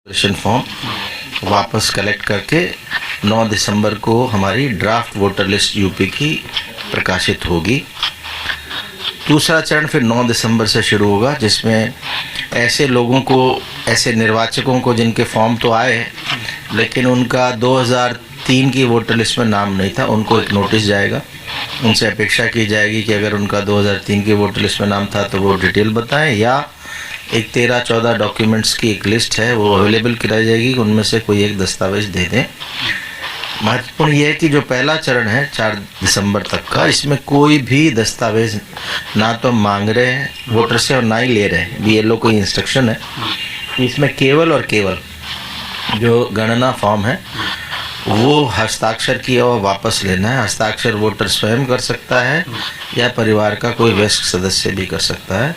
Registration form वापस collect करके 9 दिसंबर को हमारी ड्राफ्ट वोटर लिस्ट यूपी की प्रकाशित होगी। दूसरा चरण फिर 9 दिसंबर से शुरू होगा, जिसमें ऐसे लोगों को, ऐसे निर्वाचकों को जिनके फॉर्म तो आए लेकिन उनका 2003 की वोटर लिस्ट में नाम नहीं था, उनको एक नोटिस जाएगा। उनसे अपेक्षा की जाएगी कि अगर उनका 2003 की वोटर लिस्ट में नाम था तो वो डिटेल बताएं, या एक 13-14 डॉक्यूमेंट्स की एक लिस्ट है वो अवेलेबल कराई जाएगी, उनमें से कोई एक दस्तावेज दे दें। महत्वपूर्ण ये है कि जो पहला चरण है 4 दिसंबर तक का, इसमें कोई भी दस्तावेज ना तो मांग रहे हैं वोटर से और ना ही ले रहे हैं। BLO को इंस्ट्रक्शन है कि इसमें केवल और केवल जो गणना फॉर्म है वो हस्ताक्षर किया हुआ वापस लेना है। हस्ताक्षर वोटर स्वयं कर सकता है या परिवार का कोई वयस्क सदस्य भी कर सकता है।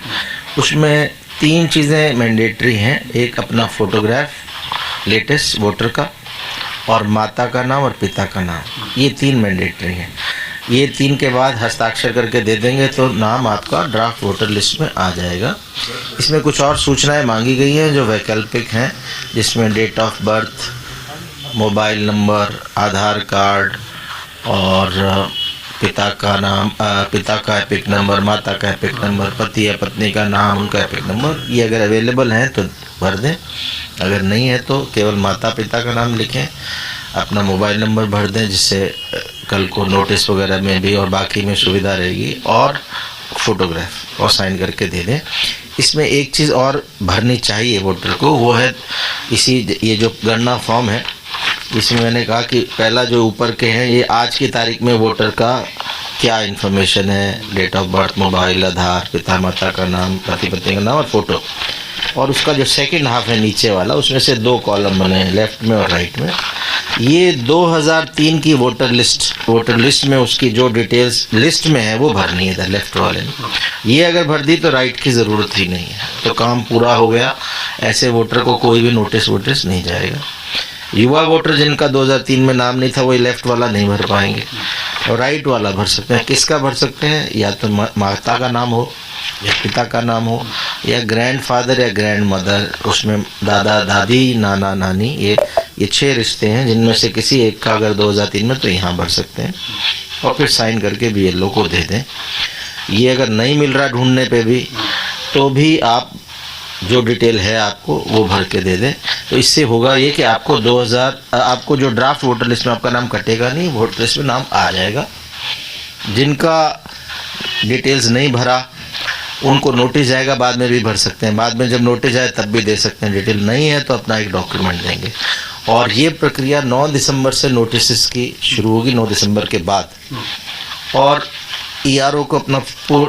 उसमें 3 चीज़ें मैंडेटरी हैं। एक अपना फोटोग्राफ लेटेस्ट वोटर का, और माता का नाम और पिता का नाम, ये 3 मैंडेटरी हैं। ये 3 के बाद हस्ताक्षर करके दे देंगे तो नाम आपका ड्राफ्ट वोटर लिस्ट में आ जाएगा। इसमें कुछ और सूचनाएं मांगी गई हैं जो वैकल्पिक हैं, जिसमें date of birth, mobile number, Aadhaar card और पिता का नाम, पिता का एपिक नंबर, माता का एपिक नंबर, पति या पत्नी का नाम, उनका एपिक नंबर। ये अगर अवेलेबल हैं तो भर दें, अगर नहीं है तो केवल माता पिता का नाम लिखें, अपना मोबाइल नंबर भर दें, जिससे कल को नोटिस वगैरह में भी और बाकी में सुविधा रहेगी, और फोटोग्राफ और साइन करके दे दें। इसमें एक चीज़ और भरनी चाहिए वोटर को, वो है ये जो गणना फॉर्म है, इसमें मैंने कहा कि पहला जो ऊपर के हैं ये आज की तारीख में वोटर का क्या इन्फॉर्मेशन है, डेट ऑफ बर्थ, मोबाइल, आधार, पिता माता का नाम, पति पत्नी का नाम और फोटो। और उसका जो सेकंड हाफ है नीचे वाला, उसमें से 2 कॉलम बने हैं, लेफ्ट में और राइट में। ये 2003 की वोटर लिस्ट में उसकी जो डिटेल्स लिस्ट में है वो भरनी है इधर लेफ्ट वाले में। ये अगर भर दी तो राइट की ज़रूरत ही नहीं है, तो काम पूरा हो गया। ऐसे वोटर को कोई भी नोटिस नहीं जाएगा। युवा वोटर जिनका 2003 में नाम नहीं था वही लेफ्ट वाला नहीं भर पाएंगे, और राइट वाला भर सकते हैं। किसका भर सकते हैं? या तो माता का नाम हो, या पिता का नाम हो, या ग्रैंडफादर या ग्रैंड मदर, उसमें दादा दादी, नाना नानी, ये 6 रिश्ते हैं जिनमें से किसी एक का अगर 2003 में, तो यहाँ भर सकते हैं। और फिर साइन करके BLO को दे दें। ये अगर नहीं मिल रहा ढूंढने पे भी, तो भी आप जो डिटेल है आपको वो भर के दे दें। तो इससे होगा ये कि आपको आपको जो ड्राफ्ट वोटर लिस्ट में आपका नाम कटेगा नहीं, वोटर लिस्ट में नाम आ जाएगा। जिनका डिटेल्स नहीं भरा उनको नोटिस जाएगा, बाद में भी भर सकते हैं। बाद में जब नोटिस आए तब भी दे सकते हैं। डिटेल नहीं है तो अपना एक डॉक्यूमेंट देंगे। और ये प्रक्रिया 9 दिसंबर से नोटिस की शुरू होगी, 9 दिसंबर के बाद। और ERO को अपना